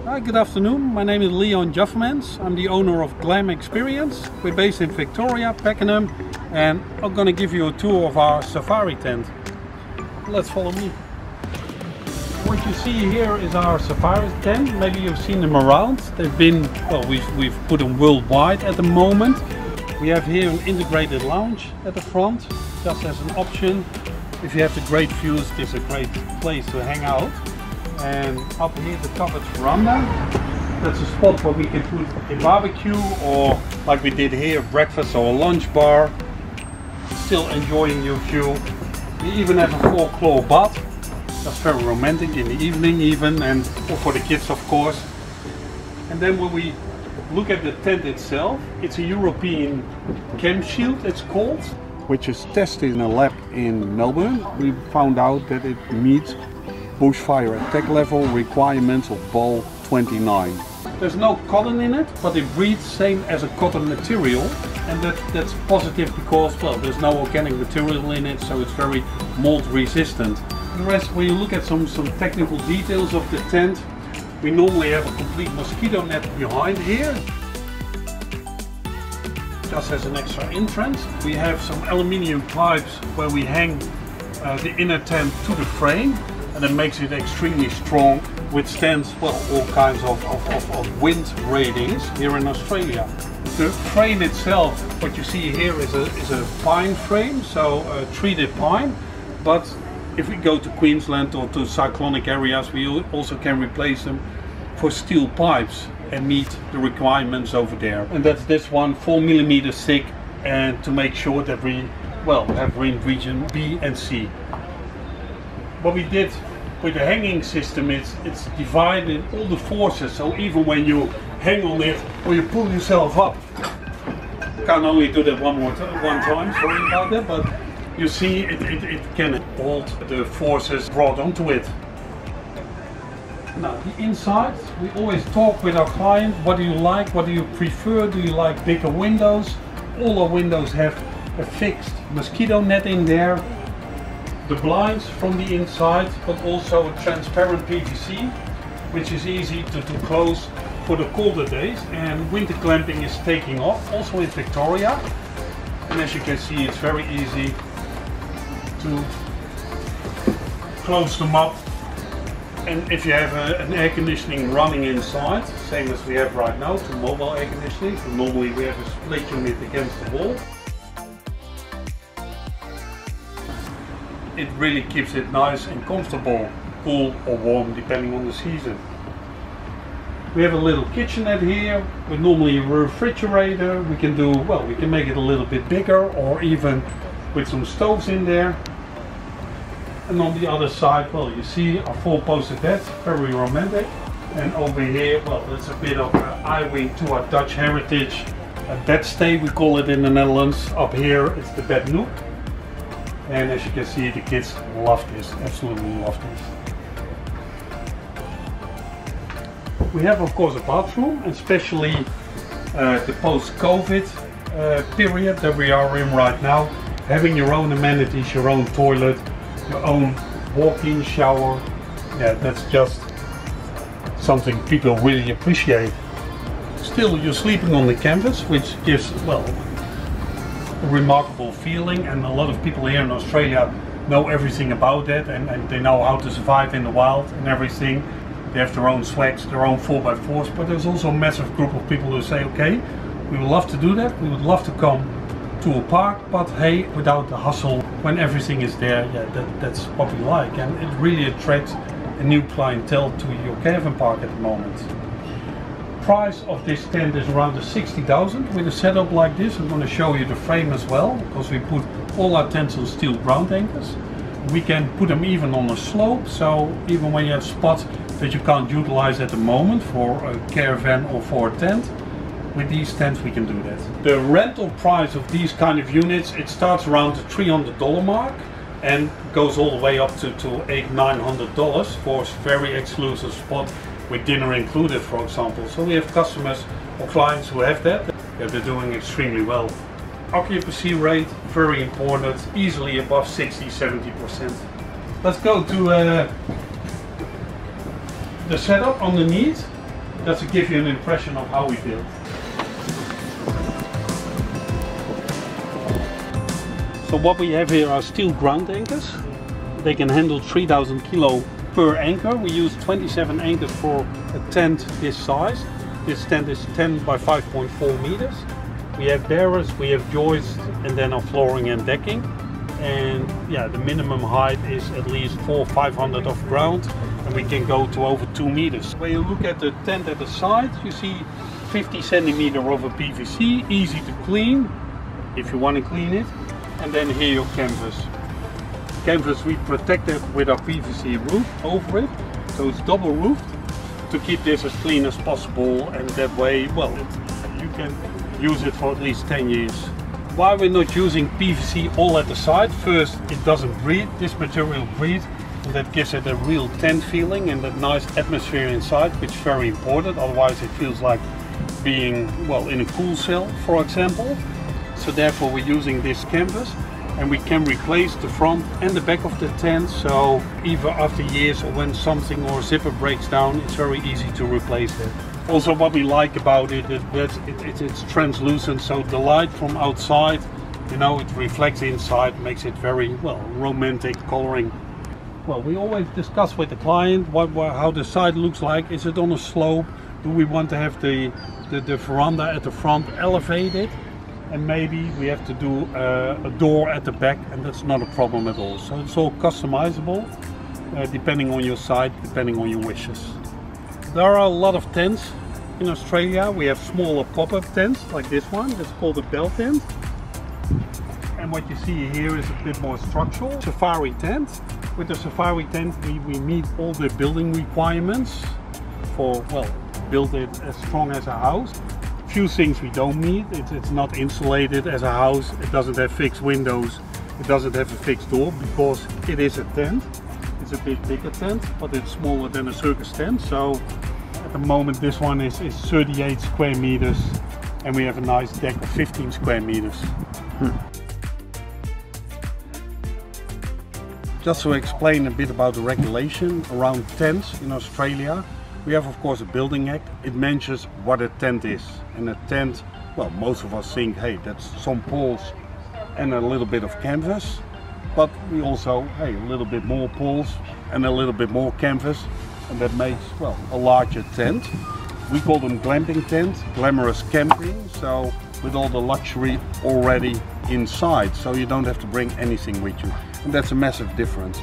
Hi, good afternoon. My name is Leon Juffmans. I'm the owner of Glam Experience. We're based in Victoria, Pakenham, and I'm going to give you a tour of our safari tent. Let's follow me. What you see here is our safari tent. Maybe you've seen them around. They've been, well, we've put them worldwide at the moment. We have here an integrated lounge at the front, just as an option. If you have the great views, this is a great place to hang out. And up here the covered veranda. That's a spot where we can put a barbecue, or like we did here, breakfast or a lunch bar. Still enjoying your view. We even have a 4-claw bath. That's very romantic in the evening even, and for the kids of course. And then when we look at the tent itself, it's a European Chem Shield, it's called, which is tested in a lab in Melbourne. We found out that it meets Bushfire attack level requirements of BAL 29. There's no cotton in it, but it breathes same as a cotton material, and that's positive because, well, there's no organic material in it, so it's very mold resistant. The rest, when you look at some technical details of the tent, we normally have a complete mosquito net behind here, just as an extra entrance. We have some aluminium pipes where we hang the inner tent to the frame, and it makes it extremely strong, withstands, well, all kinds of wind ratings here in Australia. The frame itself, what you see here is a pine frame, so treated pine, but if we go to Queensland or to cyclonic areas, we also can replace them for steel pipes and meet the requirements over there. And that's this one, 4 mm thick, and to make sure that we, well, have wind region B and C. What we did with the hanging system is it's divided all the forces, so even when you hang on it or you pull yourself up, you can only do that one time, sorry about that, but you see it can hold the forces brought onto it. Now the inside, we always talk with our client, what do you like, what do you prefer, do you like bigger windows? All our windows have a fixed mosquito net in there. The blinds from the inside, but also a transparent PVC, which is easy to close for the colder days. And winter glamping is taking off, also in Victoria. And as you can see, it's very easy to close them up. And if you have an air conditioning running inside, same as we have right now, to mobile air conditioning, so normally we have a split unit against the wall. It really keeps it nice and comfortable, cool or warm depending on the season. We have a little kitchenette here with normally a refrigerator. We can do, well, we can make it a little bit bigger, or even with some stoves in there. And on the other side, well, you see a 4-poster bed, very romantic. And over here, well, that's a bit of eye-wing to our Dutch heritage. A bed stay, we call it in the Netherlands. Up here, it's the bed nook. And as you can see, the kids love this, absolutely love this. We have of course a bathroom, especially the post-COVID period that we are in right now. Having your own amenities, your own toilet, your own walk-in shower, yeah, that's just something people really appreciate. Still, you're sleeping on the canvas, which gives, well, a remarkable feeling, and a lot of people here in Australia know everything about that, and they know how to survive in the wild and everything. They have their own swags, their own 4x4s, but there's also a massive group of people who say, okay, we would love to do that, we would love to come to a park, but hey, without the hustle, when everything is there, yeah, that's what we like, and it really attracts a new clientele to your caravan park at the moment. Price of this tent is around 60,000 with a setup like this. I'm going to show you the frame as well, because we put all our tents on steel ground anchors. We can put them even on a slope, so even when you have spots that you can't utilize at the moment for a caravan or for a tent, with these tents we can do that. The rental price of these kind of units, it starts around the $300 mark and goes all the way up to $800–900 for a very exclusive spot with dinner included, for example. So we have customers or clients who have that. Yeah, they're doing extremely well. Occupancy rate, very important, easily above 60–70%. Let's go to the setup underneath. Just to give you an impression of how we build. So what we have here are steel ground anchors. They can handle 3000 kilo per anchor. We use 27 anchors for a tent this size. This tent is 10 by 5.4 meters. We have bearers, we have joists, and then our flooring and decking. And yeah, the minimum height is at least 400-500 of ground, and we can go to over 2 meters. When you look at the tent at the side, you see 50 centimeter of a PVC, easy to clean if you want to clean it. And then here your canvas. Canvas we protect it with our PVC roof over it, so it's double roofed to keep this as clean as possible, and that way, well, you can use it for at least 10 years. Why we're not using PVC all at the side? First, it doesn't breathe. This material breathes, and that gives it a real tent feeling and that nice atmosphere inside, which is very important. Otherwise, it feels like being, well, in a cool cell, for example. So therefore we're using this canvas, and we can replace the front and the back of the tent, so either after years or when something or a zipper breaks down, it's very easy to replace it. Also what we like about it is that it's translucent, so the light from outside, you know, it reflects inside, makes it very, well, romantic coloring. Well, we always discuss with the client how the side looks like. Is it on a slope? Do we want to have the veranda at the front elevated? And maybe we have to do a door at the back, and that's not a problem at all. So it's all customizable, depending on your site, depending on your wishes. There are a lot of tents in Australia. We have smaller pop-up tents like this one. That's called a bell tent. And what you see here is a bit more structural. Safari tent. With the safari tent we meet all the building requirements for, well, build it as strong as a house. Few things we don't meet. It's not insulated as a house. It doesn't have fixed windows. It doesn't have a fixed door because it is a tent. It's a bit bigger tent, but it's smaller than a circus tent. So at the moment this one is 38 square meters, and we have a nice deck of 15 square meters. Just to explain a bit about the regulation around tents in Australia. We have, of course, a building act. It mentions what a tent is. And a tent, well, most of us think, hey, that's some poles and a little bit of canvas. But we also, hey, a little bit more poles and a little bit more canvas. And that makes, well, a larger tent. We call them glamping tent, glamorous camping. So with all the luxury already inside. So you don't have to bring anything with you. And that's a massive difference.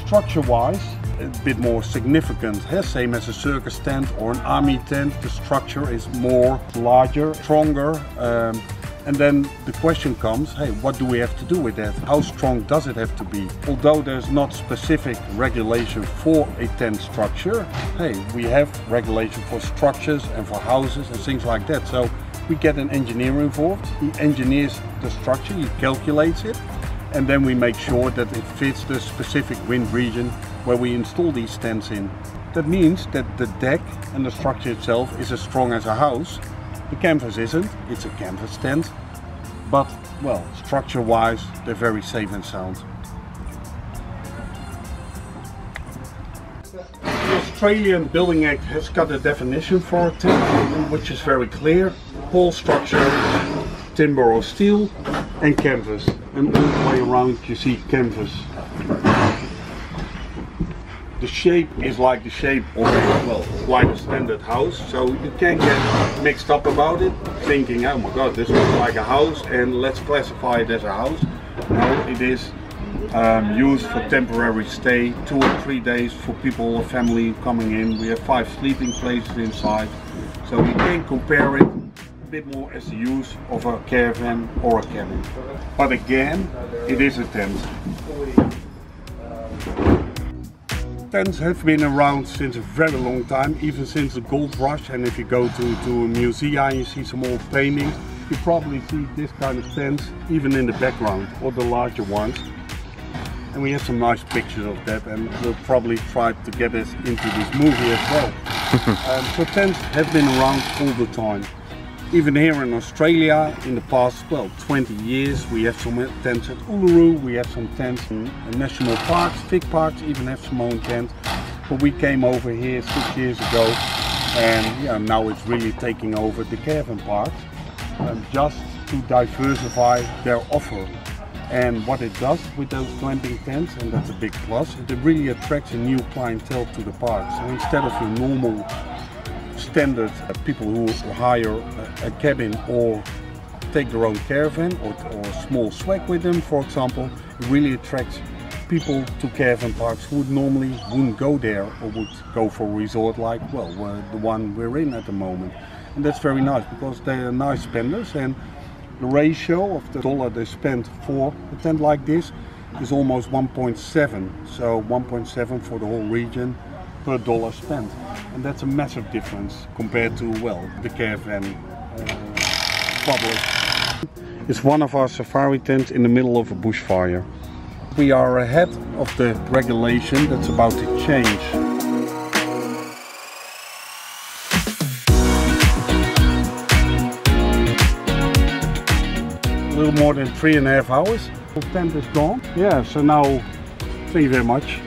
Structure-wise, a bit more significant, same as a circus tent or an army tent. The structure is more larger, stronger, and then the question comes, hey, what do we have to do with that? How strong does it have to be? Although there's not specific regulation for a tent structure, hey, we have regulation for structures and for houses and things like that. So we get an engineer involved. He engineers the structure, he calculates it, and then we make sure that it fits the specific wind region where we install these tents in. That means that the deck and the structure itself is as strong as a house. The canvas isn't, it's a canvas tent, but, well, structure wise they're very safe and sound. The Australian Building Act has got a definition for a tent, which is very clear. Pole structure, timber or steel, and canvas. And all the way around you see canvas. The shape is like the shape of, well, quite a standard house, so you can't get mixed up about it, thinking, oh my god, this looks like a house and let's classify it as a house. No, it is used for temporary stay, 2 or 3 days for people or family coming in. We have 5 sleeping places inside, so you can compare it a bit more as the use of a caravan or a cabin. But again, it is a tent. Tents have been around since a very long time, even since the gold rush. And if you go to a museum and you see some old paintings, you probably see this kind of tents even in the background, or the larger ones. And we have some nice pictures of that, and we'll probably try to get this into this movie as well. So tents have been around all the time. Even here in Australia, in the past, well, 20 years, we have some tents at Uluru, we have some tents in national parks, big parks even have some own tents. But we came over here 6 years ago, and yeah, now it's really taking over the caravan parks, just to diversify their offer. And what it does with those glamping tents, and that's a big plus, it really attracts a new clientele to the park. So instead of your normal standard people who hire a cabin or take their own caravan or a small swag with them, for example, it really attracts people to caravan parks who normally wouldn't go there or would go for a resort like, well, the one we're in at the moment. And that's very nice because they are nice spenders, and the ratio of the dollar they spend for a tent like this is almost 1.7. So 1.7 for the whole region per dollar spent. And that's a massive difference compared to, well, the caravan public. It's one of our safari tents in the middle of a bushfire. We are ahead of the regulation that's about to change. A little more than 3.5 hours. The tent is gone. Yeah, so now, thank you very much.